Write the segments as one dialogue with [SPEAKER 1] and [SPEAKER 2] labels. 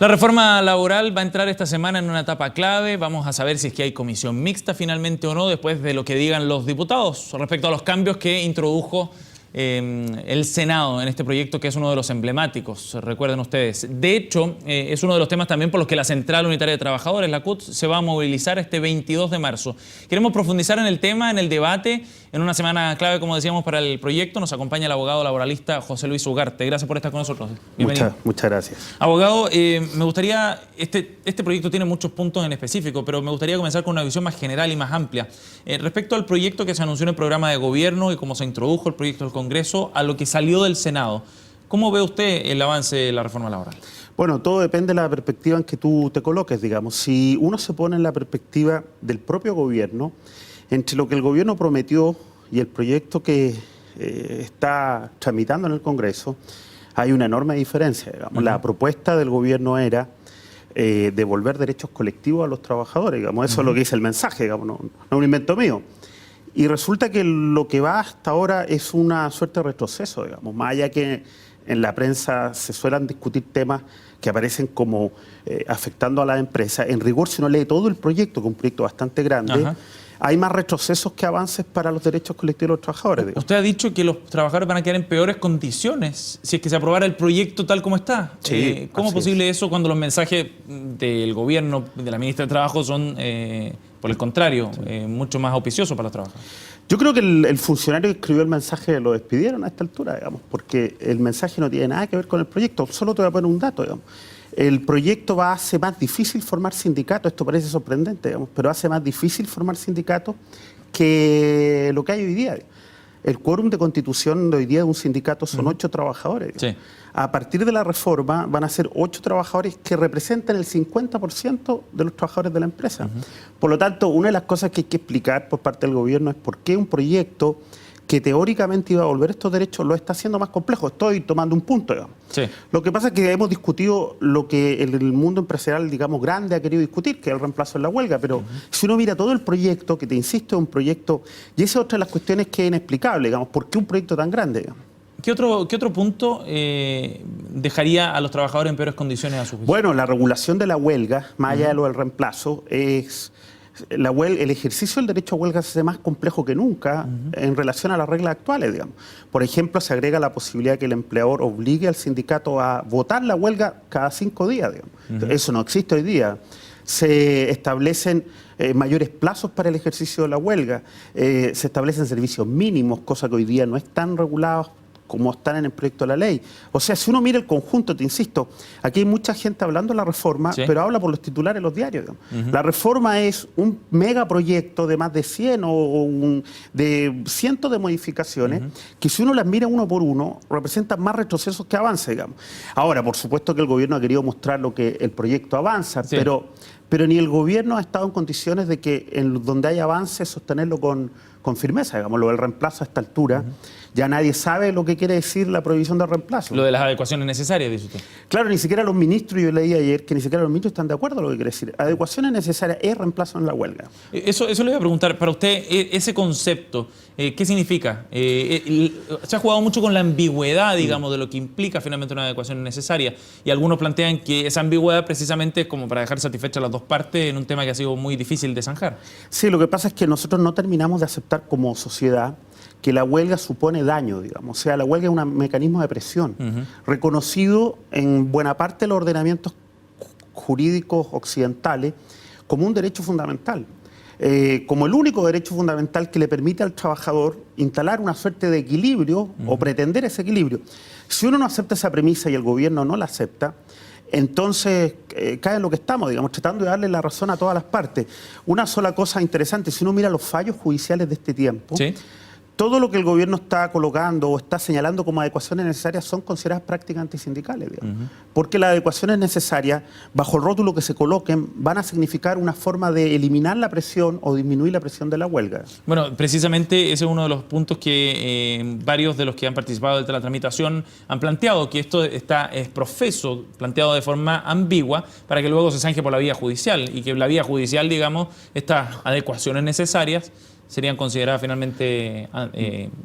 [SPEAKER 1] La reforma laboral va a entrar esta semana en una etapa clave. Vamos a saber si es que hay comisión mixta finalmente o no, después de lo que digan los diputados respecto a los cambios que introdujo el Senado en este proyecto, que es uno de los emblemáticos, recuerden ustedes. De hecho, es uno de los temas también por los que la Central Unitaria de Trabajadores, la CUT, se va a movilizar este 22 de marzo. Queremos profundizar en el tema, en el debate, en una semana clave, como decíamos, para el proyecto. Nos acompaña el abogado laboralista José Luis Ugarte. Gracias por estar con nosotros. Bienvenido.
[SPEAKER 2] Muchas gracias.
[SPEAKER 1] Abogado, me gustaría, este proyecto tiene muchos puntos en específico, pero me gustaría comenzar con una visión más general y más amplia. Respecto al proyecto que se anunció en el programa de gobierno y cómo se introdujo el proyecto del Congreso, a lo que salió del Senado, ¿cómo ve usted el avance de la reforma laboral?
[SPEAKER 2] Bueno, todo depende de la perspectiva en que tú te coloques, digamos. Si uno se pone en la perspectiva del propio gobierno, entre lo que el gobierno prometió y el proyecto que está tramitando en el Congreso, hay una enorme diferencia, digamos. La propuesta del gobierno era devolver derechos colectivos a los trabajadores, digamos. Eso es lo que dice el mensaje, digamos, no es un invento mío. Y resulta que lo que va hasta ahora es una suerte de retroceso, digamos, más allá que en la prensa se suelen discutir temas que aparecen como afectando a la empresa. En rigor, si uno lee todo el proyecto, que es un proyecto bastante grande, hay más retrocesos que avances para los derechos colectivos de los trabajadores, digamos.
[SPEAKER 1] Usted ha dicho que los trabajadores van a quedar en peores condiciones si es que se aprobara el proyecto tal como está.
[SPEAKER 2] Sí,
[SPEAKER 1] ¿Cómo es posible eso cuando los mensajes del gobierno, de la ministra de Trabajo, son, por el contrario, mucho más auspiciosos para los trabajadores?
[SPEAKER 2] Yo creo que el funcionario que escribió el mensaje lo despidieron a esta altura, digamos, porque el mensaje no tiene nada que ver con el proyecto. Solo te voy a poner un dato, digamos. El proyecto hace más difícil formar sindicatos, esto parece sorprendente, digamos, pero hace más difícil formar sindicatos que lo que hay hoy día. El quórum de constitución de hoy día de un sindicato son 8 trabajadores. Sí. A partir de la reforma van a ser 8 trabajadores que representan el 50% de los trabajadores de la empresa. Por lo tanto, una de las cosas que hay que explicar por parte del gobierno es por qué un proyecto que teóricamente iba a devolver estos derechos lo está haciendo más complejo. Estoy tomando un punto, digamos. Sí. Lo que pasa es que hemos discutido lo que el mundo empresarial, digamos, grande ha querido discutir, que es el reemplazo en la huelga, pero si uno mira todo el proyecto, que te insisto, es un proyecto, y esa es otra de las cuestiones que es inexplicable, digamos, ¿por qué un proyecto tan grande, digamos?
[SPEAKER 1] ¿Qué otro punto dejaría a los trabajadores en peores condiciones a su juicio?
[SPEAKER 2] Bueno, la regulación de la huelga, más allá de lo del reemplazo, es... el ejercicio del derecho a huelga se hace más complejo que nunca en relación a las reglas actuales, digamos. Por ejemplo, se agrega la posibilidad de que el empleador obligue al sindicato a votar la huelga cada 5 días, digamos. Eso no existe hoy día. Se establecen mayores plazos para el ejercicio de la huelga, se establecen servicios mínimos, cosa que hoy día no están regulados como están en el proyecto de la ley. O sea, si uno mira el conjunto, te insisto, aquí hay mucha gente hablando de la reforma, pero habla por los titulares de los diarios. La reforma es un megaproyecto de más de 100 de cientos de modificaciones que si uno las mira uno por uno, representan más retrocesos que avances, digamos. Ahora, por supuesto que el gobierno ha querido mostrar lo que el proyecto avanza, pero ni el gobierno ha estado en condiciones de que donde hay avances sostenerlo con firmeza, digamos, lo del reemplazo a esta altura. Ya nadie sabe lo que quiere decir la prohibición del reemplazo.
[SPEAKER 1] Lo de las adecuaciones necesarias, dice usted.
[SPEAKER 2] Claro, ni siquiera los ministros, yo leí ayer que ni siquiera los ministros están de acuerdo con lo que quiere decir. Adecuaciones necesarias es reemplazo en la huelga.
[SPEAKER 1] Eso le voy a preguntar, para usted, ese concepto, ¿qué significa? Se ha jugado mucho con la ambigüedad, digamos, de lo que implica finalmente una adecuación necesaria. Y algunos plantean que esa ambigüedad precisamente es como para dejar satisfechas las dos partes en un tema que ha sido muy difícil de zanjar.
[SPEAKER 2] Sí, lo que pasa es que nosotros no terminamos de aceptar como sociedad que la huelga supone daño, digamos. O sea, la huelga es un mecanismo de presión reconocido en buena parte de los ordenamientos jurídicos occidentales como un derecho fundamental, como el único derecho fundamental que le permite al trabajador instalar una suerte de equilibrio o pretender ese equilibrio. Si uno no acepta esa premisa y el gobierno no la acepta, entonces cae en lo que estamos, digamos, tratando de darle la razón a todas las partes. Una sola cosa interesante, si uno mira los fallos judiciales de este tiempo, todo lo que el gobierno está colocando o está señalando como adecuaciones necesarias son consideradas prácticas antisindicales, digamos. Porque las adecuaciones necesarias, bajo el rótulo que se coloquen, van a significar una forma de eliminar la presión o disminuir la presión de la huelga.
[SPEAKER 1] Bueno, precisamente ese es uno de los puntos que varios de los que han participado de la tramitación han planteado, que esto es profeso, planteado de forma ambigua, para que luego se zanje por la vía judicial y que la vía judicial, digamos, estas adecuaciones necesarias serían consideradas finalmente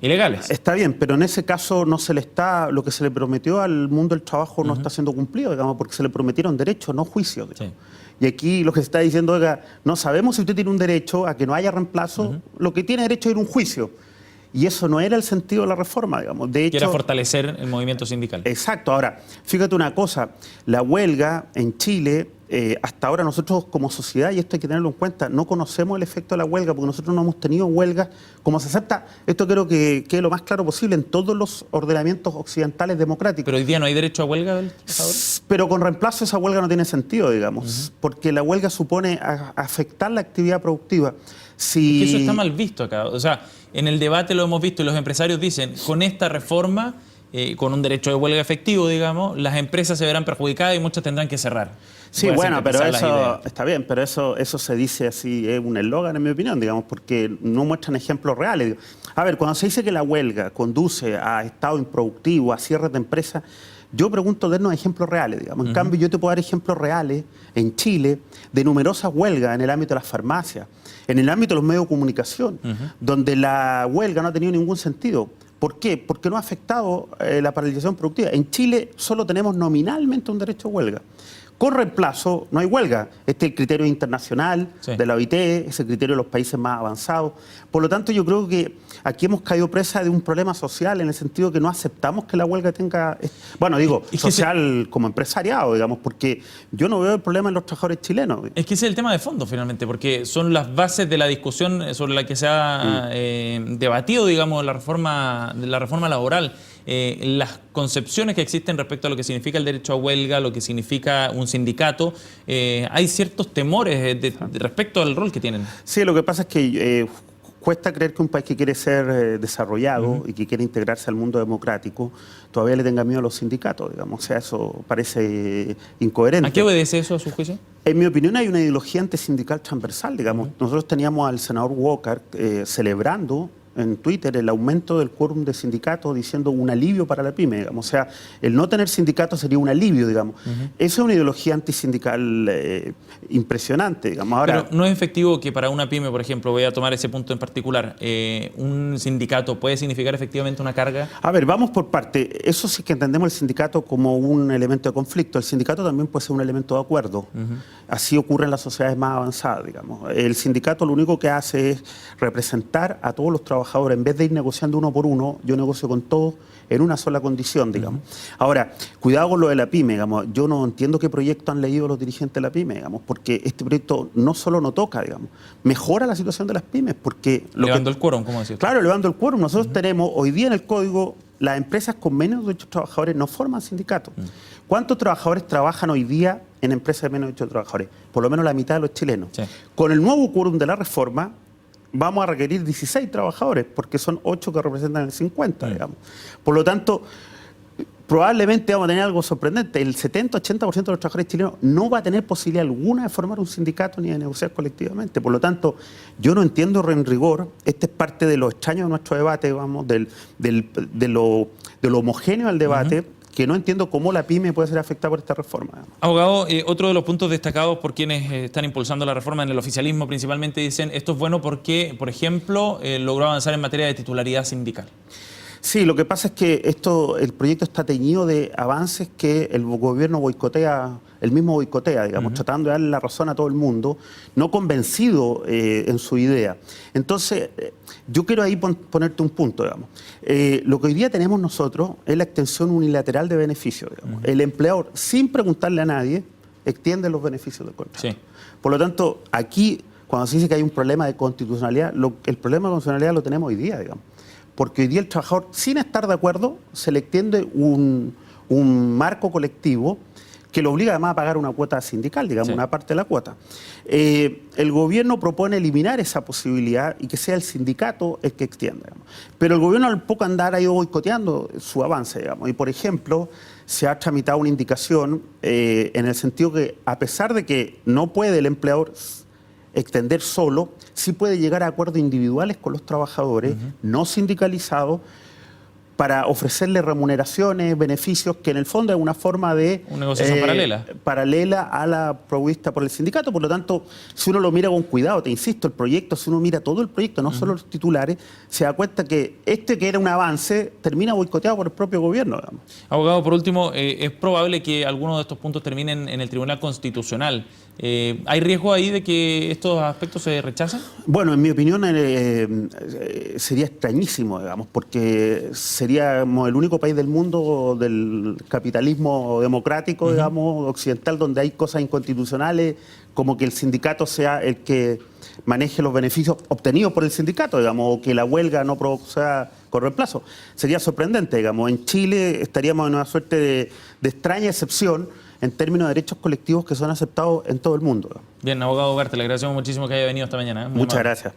[SPEAKER 1] ilegales.
[SPEAKER 2] Está bien, pero en ese caso no se le está, lo que se le prometió al mundo del trabajo no está siendo cumplido, digamos, porque se le prometieron derechos, no juicios. Sí. Y aquí lo que se está diciendo, oiga, no sabemos si usted tiene un derecho a que no haya reemplazo, lo que tiene derecho es ir a un juicio. Y eso no era el sentido de la reforma, digamos. De hecho,
[SPEAKER 1] que era fortalecer el movimiento sindical.
[SPEAKER 2] Exacto. Ahora, fíjate una cosa, la huelga en Chile, hasta ahora nosotros como sociedad, y esto hay que tenerlo en cuenta, no conocemos el efecto de la huelga, porque nosotros no hemos tenido huelgas como se acepta. Esto creo que quede lo más claro posible en todos los ordenamientos occidentales democráticos.
[SPEAKER 1] Pero hoy día no hay derecho a huelga del trabajador.
[SPEAKER 2] Pero con reemplazo esa huelga no tiene sentido, digamos, porque la huelga supone afectar la actividad productiva.
[SPEAKER 1] Si... Es que eso está mal visto acá. O sea, en el debate lo hemos visto y los empresarios dicen, con esta reforma, con un derecho de huelga efectivo, digamos, las empresas se verán perjudicadas y muchas tendrán que cerrar.
[SPEAKER 2] Sí, bueno, pero eso está bien, pero eso se dice así, es un eslogan en mi opinión, digamos, porque no muestran ejemplos reales. A ver, cuando se dice que la huelga conduce a estado improductivo, a cierres de empresas, yo pregunto, darnos ejemplos reales, digamos. En cambio, yo te puedo dar ejemplos reales en Chile de numerosas huelgas en el ámbito de las farmacias, en el ámbito de los medios de comunicación, donde la huelga no ha tenido ningún sentido. ¿Por qué? Porque no ha afectado la paralización productiva. En Chile solo tenemos nominalmente un derecho a huelga. Con reemplazo no hay huelga. Este es el criterio internacional de la OIT, es el criterio de los países más avanzados. Por lo tanto, yo creo que aquí hemos caído presa de un problema social en el sentido que no aceptamos que la huelga tenga... Bueno, digo, social como empresariado, digamos, porque yo no veo el problema en los trabajadores chilenos.
[SPEAKER 1] Es que ese es el tema de fondo, finalmente, porque son las bases de la discusión sobre la que se ha debatido, digamos, la reforma laboral. Las concepciones que existen respecto a lo que significa el derecho a huelga, lo que significa un sindicato, hay ciertos temores respecto al rol que tienen.
[SPEAKER 2] Sí, lo que pasa es que cuesta creer que un país que quiere ser desarrollado y que quiere integrarse al mundo democrático todavía le tenga miedo a los sindicatos, digamos. O sea, eso parece incoherente.
[SPEAKER 1] ¿A qué obedece eso, a su juicio?
[SPEAKER 2] En mi opinión hay una ideología antisindical transversal, digamos. Nosotros teníamos al senador Walker celebrando en Twitter el aumento del quórum de sindicatos, diciendo un alivio para la pyme, digamos. O sea, el no tener sindicatos sería un alivio, digamos. Esa es una ideología antisindical impresionante, digamos. Ahora,
[SPEAKER 1] pero no es efectivo que para una pyme, por ejemplo, voy a tomar ese punto en particular, un sindicato puede significar efectivamente una carga.
[SPEAKER 2] A ver, vamos por parte. Eso sí que entendemos el sindicato como un elemento de conflicto. El sindicato también puede ser un elemento de acuerdo. Así ocurre en las sociedades más avanzadas, digamos. El sindicato lo único que hace es representar a todos los trabajadores. En vez de ir negociando uno por uno, yo negocio con todos en una sola condición, digamos. Ahora, cuidado con lo de la pyme, digamos. Yo no entiendo qué proyecto han leído los dirigentes de la pyme, digamos, porque este proyecto no solo no toca, digamos, mejora la situación de las pymes, porque...
[SPEAKER 1] Elevando el quórum, ¿cómo decir?
[SPEAKER 2] Claro, elevando el quórum. Nosotros tenemos, hoy día en el código, las empresas con menos de 8 trabajadores no forman sindicatos. ¿Cuántos trabajadores trabajan hoy día en empresas de menos de 8 trabajadores? Por lo menos la mitad de los chilenos. Sí. Con el nuevo quórum de la reforma, vamos a requerir 16 trabajadores, porque son 8 que representan el 50, digamos. Por lo tanto, probablemente vamos a tener algo sorprendente. El 70-80% de los trabajadores chilenos no va a tener posibilidad alguna de formar un sindicato ni de negociar colectivamente. Por lo tanto, yo no entiendo en rigor, este es parte de lo extraño de nuestro debate, vamos, de lo homogéneo del debate, que no entiendo cómo la pyme puede ser afectada por esta reforma.
[SPEAKER 1] Abogado, otro de los puntos destacados por quienes están impulsando la reforma en el oficialismo principalmente dicen esto es bueno porque, por ejemplo, logró avanzar en materia de titularidad sindical.
[SPEAKER 2] Sí, lo que pasa es que el proyecto está teñido de avances que el gobierno boicotea, el mismo boicotea, digamos, tratando de darle la razón a todo el mundo, no convencido en su idea. Entonces, yo quiero ahí ponerte un punto, digamos. Lo que hoy día tenemos nosotros es la extensión unilateral de beneficios, digamos. El empleador, sin preguntarle a nadie, extiende los beneficios del contrato. Sí. Por lo tanto, aquí, cuando se dice que hay un problema de constitucionalidad, el problema de constitucionalidad lo tenemos hoy día, digamos. Porque hoy día el trabajador, sin estar de acuerdo, se le extiende un marco colectivo que lo obliga además a pagar una cuota sindical, digamos, una parte de la cuota. El gobierno propone eliminar esa posibilidad y que sea el sindicato el que extienda, digamos. Pero el gobierno al poco andar ha ido boicoteando su avance, digamos. Y, por ejemplo, se ha tramitado una indicación en el sentido que, a pesar de que no puede el empleador extender solo, sí puede llegar a acuerdos individuales con los trabajadores, no sindicalizados, para ofrecerle remuneraciones, beneficios, que en el fondo es una forma de...
[SPEAKER 1] Una negociación paralela.
[SPEAKER 2] Paralela a la provista por el sindicato. Por lo tanto, si uno lo mira con cuidado, te insisto, el proyecto, si uno mira todo el proyecto, no solo los titulares, se da cuenta que que era un avance, termina boicoteado por el propio gobierno, digamos.
[SPEAKER 1] Abogado, por último, es probable que algunos de estos puntos terminen en el Tribunal Constitucional. ¿Hay riesgo ahí de que estos aspectos se rechacen?
[SPEAKER 2] Bueno, en mi opinión sería extrañísimo, digamos, porque seríamos el único país del mundo del capitalismo democrático, digamos, occidental, donde hay cosas inconstitucionales, como que el sindicato sea el que maneje los beneficios obtenidos por el sindicato, digamos, o que la huelga no sea con reemplazo. Sería sorprendente, digamos. En Chile estaríamos en una suerte de extraña excepción en términos de derechos colectivos que son aceptados en todo el mundo.
[SPEAKER 1] Bien, abogado Ugarte, le agradecemos muchísimo que haya venido esta mañana.
[SPEAKER 2] Muchas gracias.